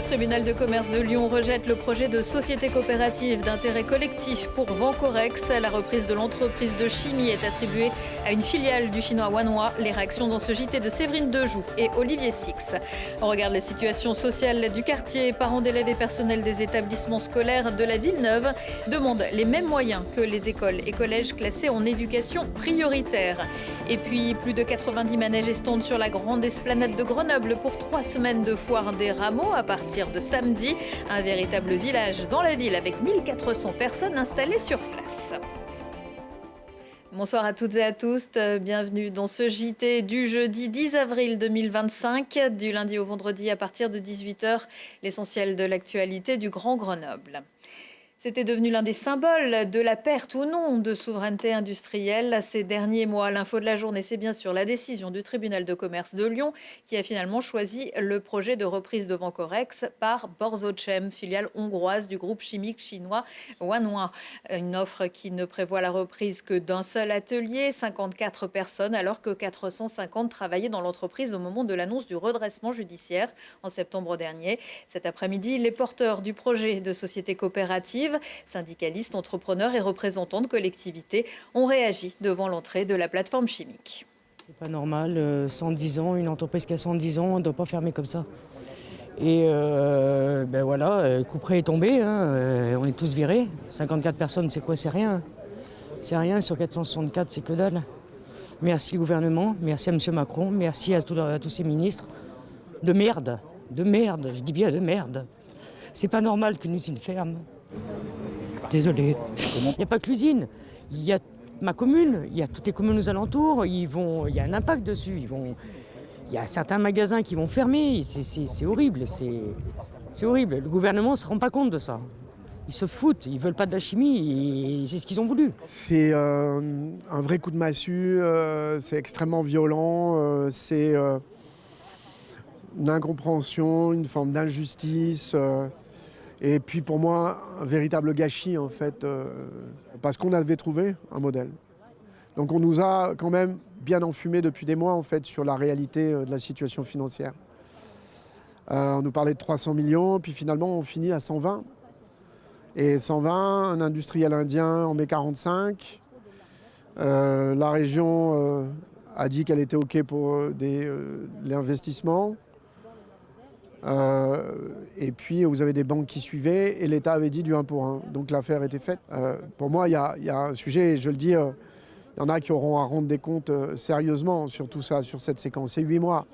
Le tribunal de commerce de Lyon rejette le projet de société coopérative d'intérêt collectif pour Vancorex. La reprise de l'entreprise de chimie est attribuée à une filiale du chinois Wanhua. Les réactions dans ce JT de Séverine Dejoux et Olivier Six. On regarde la situation sociale du quartier. Parents d'élèves et personnels des établissements scolaires de la Villeneuve demandent les mêmes moyens que les écoles et collèges classés en éducation prioritaire. Et puis plus de 90 manèges et stands sur la grande esplanade de Grenoble pour 3 semaines de foire des rameaux à partir de samedi. Un véritable village dans la ville avec 1400 personnes installées sur place. Bonsoir à toutes et à tous, bienvenue dans ce JT du jeudi 10 avril 2025, du lundi au vendredi à partir de 18h, l'essentiel de l'actualité du Grand Grenoble. C'était devenu l'un des symboles de la perte ou non de souveraineté industrielle ces derniers mois. L'info de la journée, c'est bien sûr la décision du tribunal de commerce de Lyon qui a finalement choisi le projet de reprise de Vancorex par Borsochem, filiale hongroise du groupe chimique chinois Wanhua. Une offre qui ne prévoit la reprise que d'un seul atelier, 54 personnes, alors que 450 travaillaient dans l'entreprise au moment de l'annonce du redressement judiciaire en septembre dernier. Cet après-midi, les porteurs du projet de société coopérative, syndicalistes, entrepreneurs et représentants de collectivités ont réagi devant l'entrée de la plateforme chimique. C'est pas normal, 110 ans, une entreprise qui a 110 ans, on ne doit pas fermer comme ça. Et ben voilà, le coup près est tombé, on est tous virés. 54 personnes, c'est quoi? C'est rien. C'est rien, sur 464, c'est que dalle. Merci au gouvernement, merci à M. Macron, merci à tous ces ministres. De merde, je dis bien de merde. C'est pas normal qu'une usine ferme. Désolé. Il n'y a pas que l'usine, il y a ma commune, il y a toutes les communes aux alentours, il y a un impact dessus. Il y a certains magasins qui vont fermer, c'est horrible, c'est horrible. Le gouvernement ne se rend pas compte de ça. Ils se foutent, ils ne veulent pas de la chimie et c'est ce qu'ils ont voulu. C'est un vrai coup de massue, c'est extrêmement violent, c'est une incompréhension, une forme d'injustice. Et puis pour moi, un véritable gâchis en fait, parce qu'on avait trouvé un modèle. Donc on nous a quand même bien enfumé depuis des mois en fait sur la réalité de la situation financière. On nous parlait de 300 millions, puis finalement on finit à 120. Et 120, un industriel indien en met 45. La région a dit qu'elle était OK pour l'investissement. Et puis vous avez des banques qui suivaient et l'État avait dit du 1 pour 1. Donc l'affaire était faite. Pour moi, il y a un sujet, je le dis, il y en a qui auront à rendre des comptes sérieusement sur tout ça, sur cette séquence. C'est 8 mois.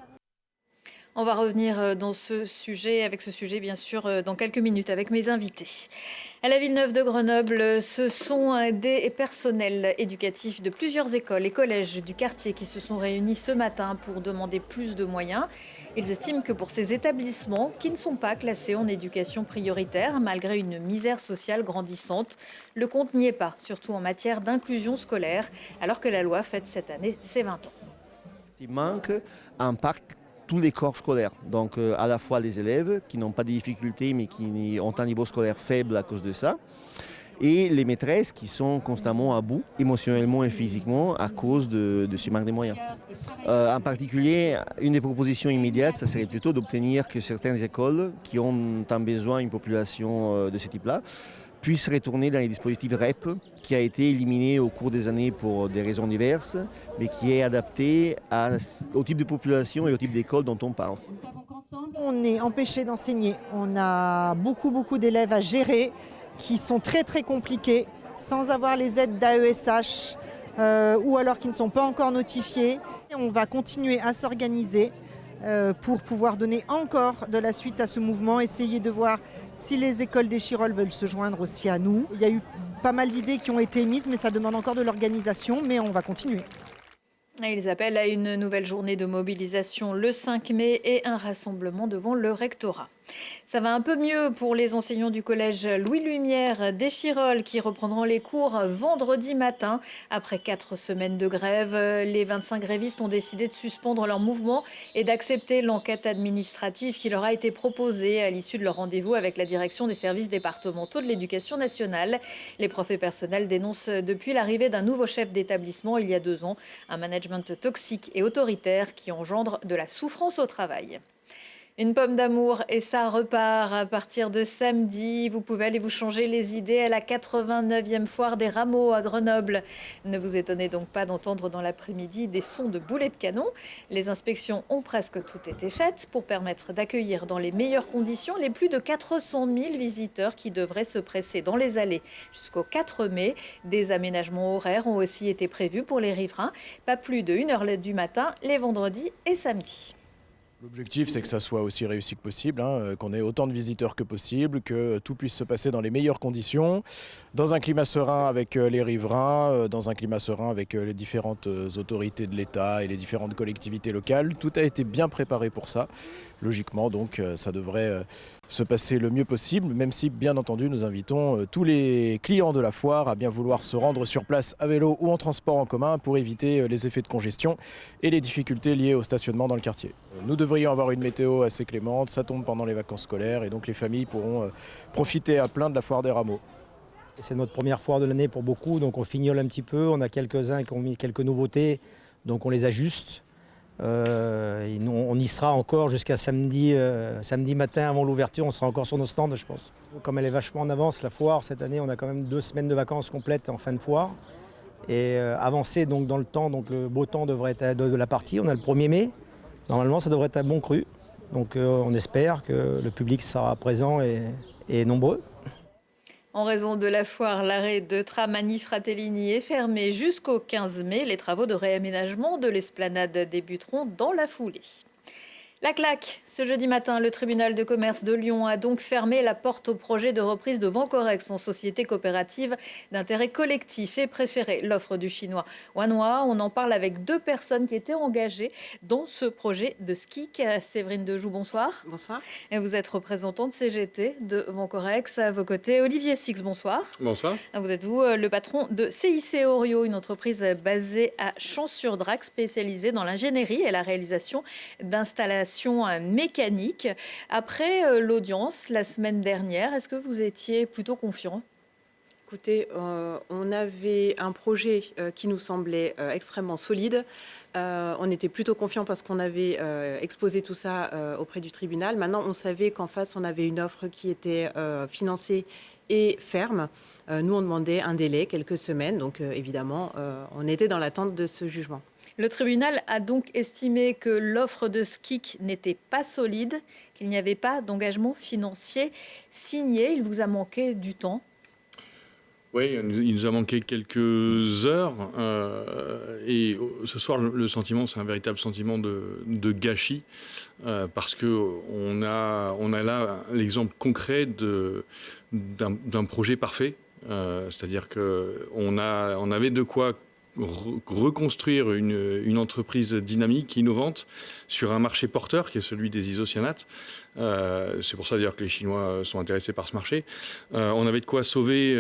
On va revenir dans ce sujet, avec ce sujet bien sûr, dans quelques minutes avec mes invités. À la Villeneuve de Grenoble, ce sont des personnels éducatifs de plusieurs écoles et collèges du quartier qui se sont réunis ce matin pour demander plus de moyens. Ils estiment que pour ces établissements qui ne sont pas classés en éducation prioritaire, malgré une misère sociale grandissante, le compte n'y est pas, surtout en matière d'inclusion scolaire, alors que la loi fête cette année ses 20 ans. Il manque un pacte tous les corps scolaires, donc à la fois les élèves qui n'ont pas de difficultés mais qui ont un niveau scolaire faible à cause de ça, et les maîtresses qui sont constamment à bout, émotionnellement et physiquement, à cause de ce manque de moyens. En particulier, une des propositions immédiates, ça serait plutôt d'obtenir que certaines écoles qui ont un besoin, une population de ce type-là, puissent retourner dans les dispositifs REP, qui a été éliminé au cours des années pour des raisons diverses, mais qui est adapté au type de population et au type d'école dont on parle. On est empêché d'enseigner. On a beaucoup d'élèves à gérer qui sont très compliqués, sans avoir les aides d'AESH ou alors qui ne sont pas encore notifiés. Et on va continuer à s'organiser pour pouvoir donner encore de la suite à ce mouvement, essayer de voir si les écoles d'Échirolles veulent se joindre aussi à nous. Il y a eu pas mal d'idées qui ont été émises, mais ça demande encore de l'organisation, mais on va continuer. Ils appellent à une nouvelle journée de mobilisation le 5 mai et un rassemblement devant le rectorat. Ça va un peu mieux pour les enseignants du collège Louis Lumière d'Échirolles qui reprendront les cours vendredi matin. Après 4 semaines de grève, les 25 grévistes ont décidé de suspendre leur mouvement et d'accepter l'enquête administrative qui leur a été proposée à l'issue de leur rendez-vous avec la direction des services départementaux de l'éducation nationale. Les profs et personnels dénoncent depuis l'arrivée d'un nouveau chef d'établissement il y a 2 ans, un management toxique et autoritaire qui engendre de la souffrance au travail. Une pomme d'amour et ça repart à partir de samedi. Vous pouvez aller vous changer les idées à la 89e foire des rameaux à Grenoble. Ne vous étonnez donc pas d'entendre dans l'après-midi des sons de boulets de canon. Les inspections ont presque toutes été faites pour permettre d'accueillir dans les meilleures conditions les plus de 400 000 visiteurs qui devraient se presser dans les allées jusqu'au 4 mai. Des aménagements horaires ont aussi été prévus pour les riverains. Pas plus de 1h du matin les vendredis et samedis. L'objectif, c'est que ça soit aussi réussi que possible, qu'on ait autant de visiteurs que possible, que tout puisse se passer dans les meilleures conditions, dans un climat serein avec les riverains, dans un climat serein avec les différentes autorités de l'État et les différentes collectivités locales. Tout a été bien préparé pour ça. Logiquement, donc, ça devrait se passer le mieux possible, même si, bien entendu, nous invitons tous les clients de la foire à bien vouloir se rendre sur place à vélo ou en transport en commun pour éviter les effets de congestion et les difficultés liées au stationnement dans le quartier. Nous devrions avoir une météo assez clémente, ça tombe pendant les vacances scolaires et donc les familles pourront profiter à plein de la foire des rameaux. C'est notre première foire de l'année pour beaucoup, donc on fignole un petit peu, on a quelques-uns qui ont mis quelques nouveautés, donc on les ajuste. On y sera encore jusqu'à samedi matin avant l'ouverture, on sera encore sur nos stands je pense. Comme elle est vachement en avance la foire, cette année on a quand même 2 semaines de vacances complètes en fin de foire. Et avancer donc dans le temps, donc le beau temps devrait être de la partie, on a le 1er mai, normalement ça devrait être un bon cru. Donc on espère que le public sera présent et nombreux. En raison de la foire, l'arrêt de tram Annie Fratellini est fermé jusqu'au 15 mai. Les travaux de réaménagement de l'esplanade débuteront dans la foulée. La claque. Ce jeudi matin, le tribunal de commerce de Lyon a donc fermé la porte au projet de reprise de Vencorex en société coopérative d'intérêt collectif et préféré l'offre du chinois Wanhua. On en parle avec 2 personnes qui étaient engagées dans ce projet de SKIC. Séverine Dejoux, bonsoir. Bonsoir. Et vous êtes représentante CGT de Vencorex. À vos côtés, Olivier Six, bonsoir. Bonsoir. Vous êtes vous le patron de CIC Orio, une entreprise basée à Champs-sur-Drac, spécialisée dans l'ingénierie et la réalisation d'installations mécaniques. Après l'audience la semaine dernière, est-ce que vous étiez plutôt confiant ? Écoutez, on avait un projet qui nous semblait extrêmement solide. On était plutôt confiant parce qu'on avait exposé tout ça auprès du tribunal. Maintenant, on savait qu'en face, on avait une offre qui était financée et ferme. Nous, on demandait un délai, quelques semaines. Donc, évidemment, on était dans l'attente de ce jugement. Le tribunal a donc estimé que l'offre de SKIC n'était pas solide, qu'il n'y avait pas d'engagement financier signé. Il vous a manqué du temps. Oui, il nous a manqué quelques heures. Et ce soir, le sentiment, c'est un véritable sentiment de gâchis. Parce qu'on a là l'exemple concret d'un projet parfait. C'est-à-dire qu'on avait de quoi reconstruire une entreprise dynamique, innovante, sur un marché porteur qui est celui des isocyanates. C'est pour ça d'ailleurs que les Chinois sont intéressés par ce marché. On avait de quoi sauver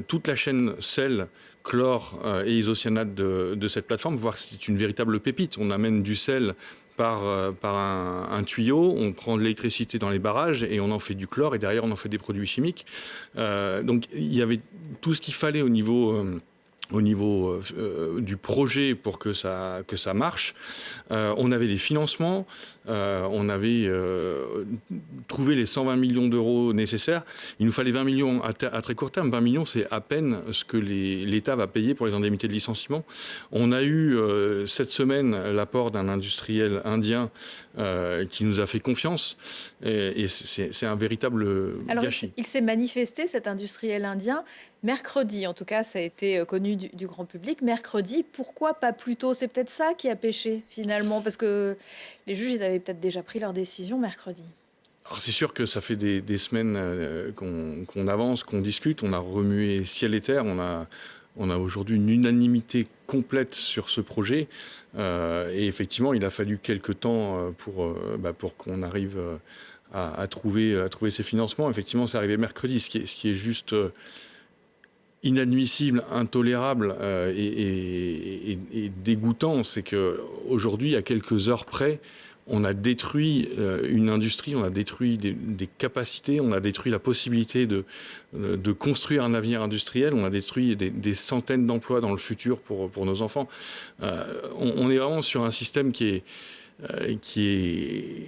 toute la chaîne sel, chlore et isocyanate de cette plateforme, voir si c'est une véritable pépite. On amène du sel par un tuyau, on prend de l'électricité dans les barrages et on en fait du chlore et derrière on en fait des produits chimiques. Donc il y avait tout ce qu'il fallait au niveau du projet pour que ça marche. On avait des financements, on avait trouvé les 120 millions d'euros nécessaires. Il nous fallait 20 millions à très court terme. 20 millions, c'est à peine ce que l'État va payer pour les indemnités de licenciement. On a eu cette semaine l'apport d'un industriel indien qui nous a fait confiance. Et c'est un véritable gâchis. Alors, il s'est manifesté, cet industriel indien, mercredi. En tout cas, ça a été connu du grand public. Mercredi, pourquoi pas plus tôt? C'est peut-être ça qui a pêché, finalement, parce que les juges, ils avaient peut-être déjà pris leur décision mercredi. Alors c'est sûr que ça fait des semaines qu'on avance, qu'on discute. On a remué ciel et terre. On a aujourd'hui une unanimité complète sur ce projet. Et effectivement, il a fallu quelques temps pour qu'on arrive à trouver ces financements. Effectivement, c'est arrivé mercredi, ce qui est juste inadmissible, intolérable et dégoûtant. C'est qu'aujourd'hui, à quelques heures près, on a détruit une industrie, on a détruit des capacités, on a détruit la possibilité de construire un avenir industriel, on a détruit des centaines d'emplois dans le futur pour nos enfants. On est vraiment sur un système qui est qui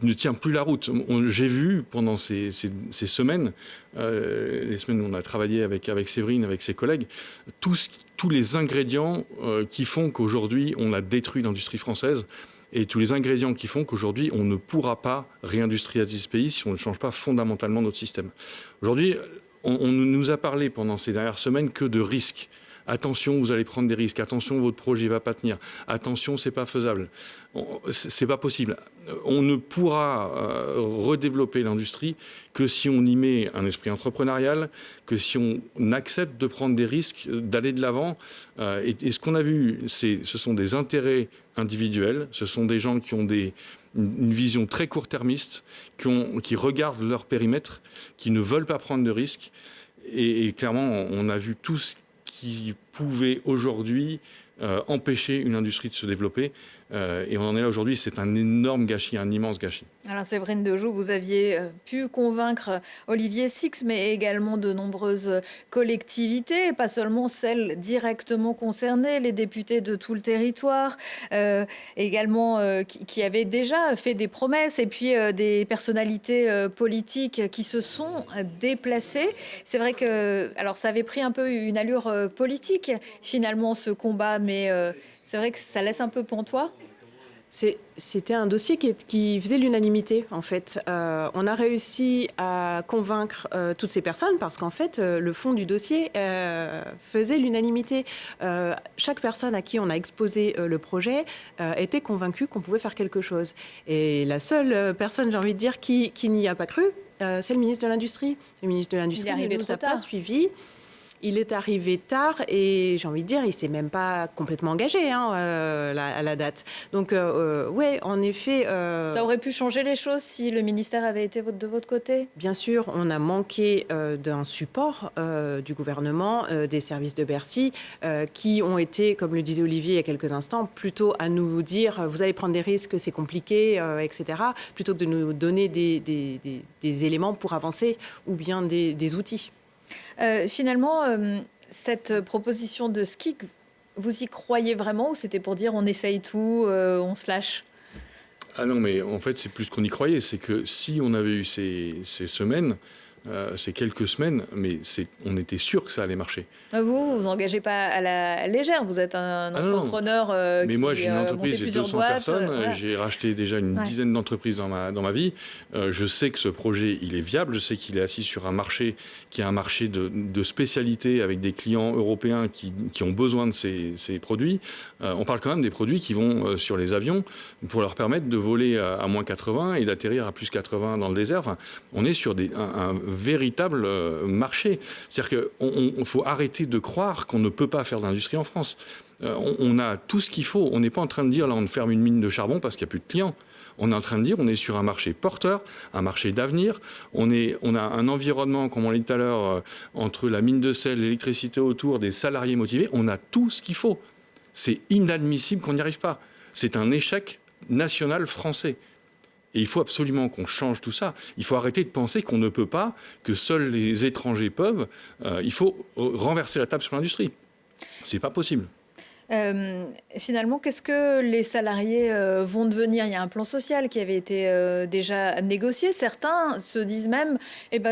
ne tient plus la route. J'ai vu pendant ces semaines, les semaines où on a travaillé avec Séverine, avec ses collègues, tous les ingrédients qui font qu'aujourd'hui on a détruit l'industrie française et tous les ingrédients qui font qu'aujourd'hui on ne pourra pas réindustrialiser ce pays si on ne change pas fondamentalement notre système. Aujourd'hui, on nous a parlé pendant ces dernières semaines que de risques. Attention, vous allez prendre des risques. Attention, votre projet ne va pas tenir. Attention, ce n'est pas faisable. Ce n'est pas possible. On ne pourra redévelopper l'industrie que si on y met un esprit entrepreneurial, que si on accepte de prendre des risques, d'aller de l'avant. Et ce qu'on a vu, ce sont des intérêts individuels. Ce sont des gens qui ont une vision très court-termiste, qui regardent leur périmètre, qui ne veulent pas prendre de risques. Et clairement, on a vu tout ce qui pouvait aujourd'hui empêcher une industrie de se développer. Et on en est là aujourd'hui, c'est un énorme gâchis, un immense gâchis. Alors Séverine Dejoux, vous aviez pu convaincre Olivier Sixt, mais également de nombreuses collectivités, pas seulement celles directement concernées, les députés de tout le territoire, également qui avaient déjà fait des promesses, et puis des personnalités politiques qui se sont déplacées. C'est vrai que alors ça avait pris un peu une allure politique, finalement, ce combat, mais c'est vrai que ça laisse un peu pantois. C'était un dossier qui faisait l'unanimité, en fait. On a réussi à convaincre toutes ces personnes parce qu'en fait, le fond du dossier faisait l'unanimité. Chaque personne à qui on a exposé le projet était convaincue qu'on pouvait faire quelque chose. Et la seule personne, j'ai envie de dire, qui n'y a pas cru, c'est le ministre de l'Industrie. Le ministre de l'Industrie ne nous a pas suivis. Il est arrivé tard et j'ai envie de dire, il ne s'est même pas complètement engagé à la date. Donc, oui, en effet... Ça aurait pu changer les choses si le ministère avait été de votre côté ? Bien sûr, on a manqué d'un support du gouvernement, des services de Bercy, qui ont été, comme le disait Olivier il y a quelques instants, plutôt à nous dire, vous allez prendre des risques, c'est compliqué, etc., plutôt que de nous donner des éléments pour avancer ou bien des outils. Finalement, cette proposition de SKIC, vous y croyez vraiment ou c'était pour dire on essaye tout, on se lâche ? Ah non, mais en fait, c'est plus qu'on y croyait. C'est que si on avait eu ces semaines, ces quelques semaines, mais on était sûr que ça allait marcher. Vous engagez pas à la légère. Vous êtes un entrepreneur mais qui moi, j'ai une entreprise, j'ai 200 personnes. Voilà. J'ai racheté déjà une dizaine d'entreprises dans ma vie. Je sais que ce projet, il est viable. Je sais qu'il est assis sur un marché qui est un marché de spécialité avec des clients européens qui ont besoin de ces produits. On parle quand même des produits qui vont sur les avions pour leur permettre de voler à moins 80 et d'atterrir à plus 80 dans le désert. Enfin, on est sur un véritable marché. C'est-à-dire qu'il faut arrêter de croire qu'on ne peut pas faire d'industrie en France. On a tout ce qu'il faut. On n'est pas en train de dire, là, on ferme une mine de charbon parce qu'il n'y a plus de clients. On est en train de dire, on est sur un marché porteur, un marché d'avenir. On a un environnement, comme on l'a dit tout à l'heure, entre la mine de sel, l'électricité autour, des salariés motivés. On a tout ce qu'il faut. C'est inadmissible qu'on n'y arrive pas. C'est un échec national français. Et il faut absolument qu'on change tout ça. Il faut arrêter de penser qu'on ne peut pas, que seuls les étrangers peuvent. Il faut renverser la table sur l'industrie. C'est pas possible. Finalement, qu'est-ce que les salariés vont devenir ? Il y a un plan social qui avait été déjà négocié. Certains se disent même,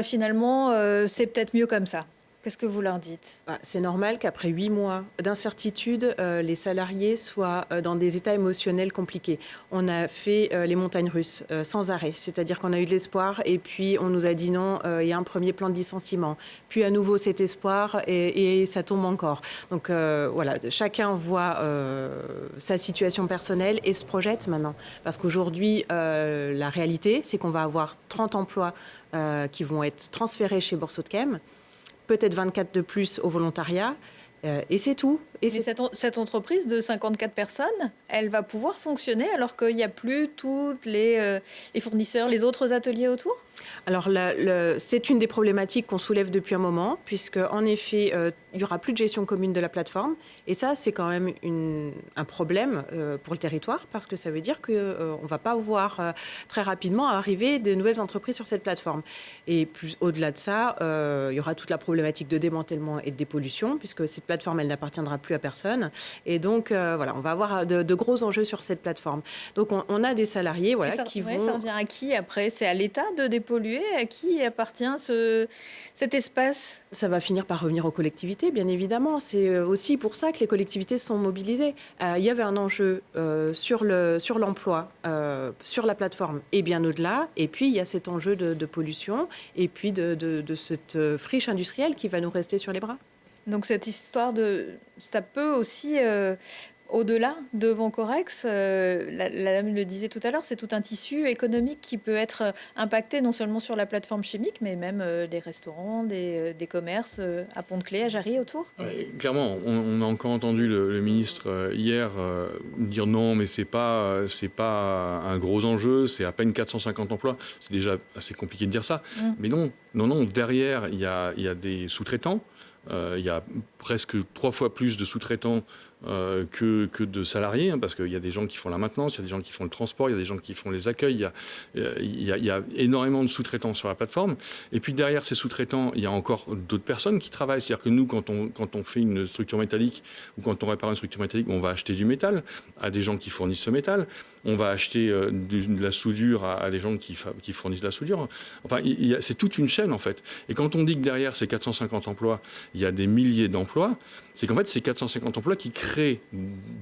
finalement, c'est peut-être mieux comme ça. Qu'est-ce que vous leur dites ? C'est normal qu'après 8 mois d'incertitude, les salariés soient dans des états émotionnels compliqués. On a fait les montagnes russes sans arrêt, c'est-à-dire qu'on a eu de l'espoir et puis on nous a dit non, il y a un premier plan de licenciement. Puis à nouveau cet espoir et ça tombe encore. Donc voilà, chacun voit sa situation personnelle et se projette maintenant. Parce qu'aujourd'hui, la réalité, c'est qu'on va avoir 30 emplois qui vont être transférés chez Boursorama. Peut-être 24 de plus au volontariat, et c'est tout. Mais cette entreprise de 54 personnes, elle va pouvoir fonctionner alors qu'il n'y a plus tous les fournisseurs, les autres ateliers autour ? Alors, c'est une des problématiques qu'on soulève depuis un moment, puisque en effet, il n'y aura plus de gestion commune de la plateforme. Et ça, c'est quand même un problème pour le territoire, parce que ça veut dire qu'on ne va pas voir très rapidement arriver de nouvelles entreprises sur cette plateforme. Et plus au-delà de ça, il y aura toute la problématique de démantèlement et de dépollution, puisque cette plateforme, elle n'appartiendra plus plus à personne. Et donc, voilà, on va avoir de gros enjeux sur cette plateforme. Donc, on a des salariés qui vont... Ça revient à qui après? C'est à l'État de dépolluer? À qui appartient cet espace? Ça va finir par revenir aux collectivités, bien évidemment. C'est aussi pour ça que les collectivités sont mobilisées. Il y avait un enjeu sur l'emploi, sur la plateforme et bien au-delà. Et puis, il y a cet enjeu de pollution et puis de cette friche industrielle qui va nous rester sur les bras. Donc cette histoire ça peut aussi, au-delà de Vancorex, la dame le disait tout à l'heure, c'est tout un tissu économique qui peut être impacté non seulement sur la plateforme chimique, mais même des restaurants, des commerces à Pont-de-Claix, à Jarry autour. Clairement, on a encore entendu le ministre hier dire non, mais c'est pas un gros enjeu, c'est à peine 450 emplois. C'est déjà assez compliqué de dire ça. Mais non, derrière, il y a des sous-traitants. Il y a presque 3 fois plus de sous-traitants que de salariés, hein, parce qu'il y a des gens qui font la maintenance, il y a des gens qui font le transport, il y a des gens qui font les accueils, il y a énormément de sous-traitants sur la plateforme. Et puis derrière ces sous-traitants, il y a encore d'autres personnes qui travaillent. C'est-à-dire que nous, quand on fait une structure métallique ou quand on répare une structure métallique, on va acheter du métal à des gens qui fournissent ce métal. On va acheter de la soudure à des gens qui fournissent de la soudure. Enfin, c'est toute une chaîne, en fait. Et quand on dit que derrière ces 450 emplois, il y a des milliers d'emplois, c'est qu'en fait, ces 450 emplois qui créent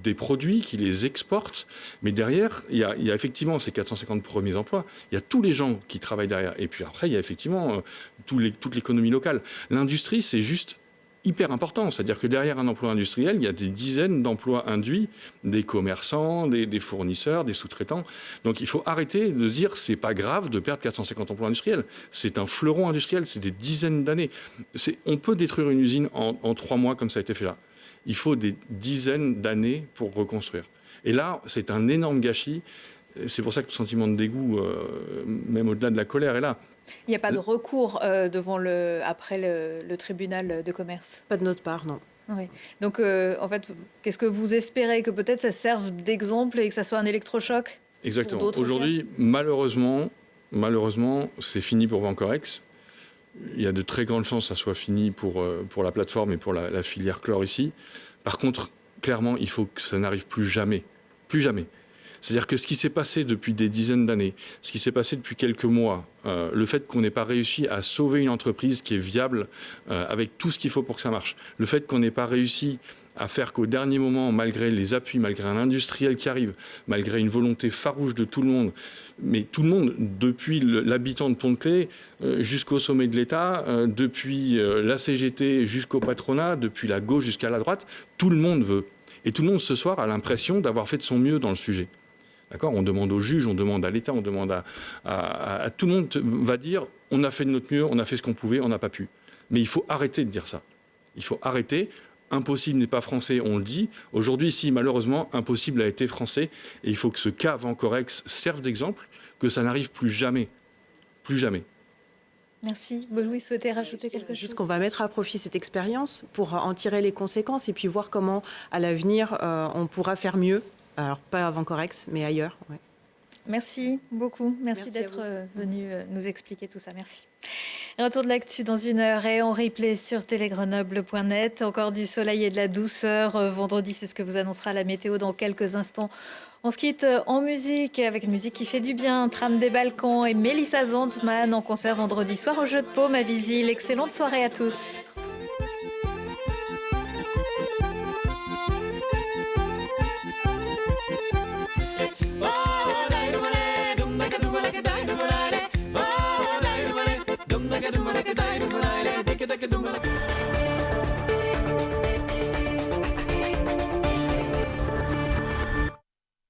des produits, qui les exportent. Mais derrière, il y a effectivement ces 450 premiers emplois. Il y a tous les gens qui travaillent derrière. Et puis après, il y a effectivement toute l'économie locale. L'industrie, c'est juste hyper important. C'est-à-dire que derrière un emploi industriel, il y a des dizaines d'emplois induits, des commerçants, des fournisseurs, des sous-traitants. Donc il faut arrêter de dire c'est pas grave de perdre 450 emplois industriels. C'est un fleuron industriel, c'est des dizaines d'années. On peut détruire une usine en 3 mois comme ça a été fait là. Il faut des dizaines d'années pour reconstruire. Et là, c'est un énorme gâchis. C'est pour ça que le sentiment de dégoût, même au-delà de la colère, est là. Il n'y a pas de recours après le tribunal de commerce? Pas de notre part, non. Oui. Donc, en fait, qu'est-ce que vous espérez? Que peut-être ça serve d'exemple et que ça soit un électrochoc? Exactement. Aujourd'hui, malheureusement, c'est fini pour Vancorex. Il y a de très grandes chances que ça soit fini pour la plateforme et pour la filière chlore ici. Par contre, clairement, il faut que ça n'arrive plus jamais. Plus jamais. C'est-à-dire que ce qui s'est passé depuis des dizaines d'années, ce qui s'est passé depuis quelques mois, le fait qu'on n'ait pas réussi à sauver une entreprise qui est viable avec tout ce qu'il faut pour que ça marche, le fait qu'on n'ait pas réussi à faire qu'au dernier moment, malgré les appuis, malgré un industriel qui arrive, malgré une volonté farouche de tout le monde, mais tout le monde, depuis l'habitant de Pont-de-Claix jusqu'au sommet de l'État, depuis la CGT jusqu'au patronat, depuis la gauche jusqu'à la droite, tout le monde veut. Et tout le monde ce soir a l'impression d'avoir fait de son mieux dans le sujet. D'accord ? On demande aux juges, on demande à l'État, on demande à tout le monde va dire on a fait de notre mieux, on a fait ce qu'on pouvait, on n'a pas pu. Mais il faut arrêter de dire ça. Il faut arrêter. Impossible n'est pas français, on le dit. Aujourd'hui, si malheureusement, impossible a été français. Et il faut que ce cas Vancorex serve d'exemple, que ça n'arrive plus jamais. Plus jamais. Merci. Louis, souhaitez rajouter quelque chose? Juste qu'on va mettre à profit cette expérience pour en tirer les conséquences et puis voir comment, à l'avenir, on pourra faire mieux. Alors, pas à Vancorex, mais ailleurs. Ouais. Merci beaucoup. Merci d'être venu nous expliquer tout ça. Merci. Retour de l'actu dans 1 heure et en replay sur télégrenoble.net. Encore du soleil et de la douceur. Vendredi, c'est ce que vous annoncera la météo dans quelques instants. On se quitte en musique, avec une musique qui fait du bien. Trame des Balkans et Mélissa Zandman en concert vendredi soir au Jeu de Paume à Visil. Excellente soirée à tous.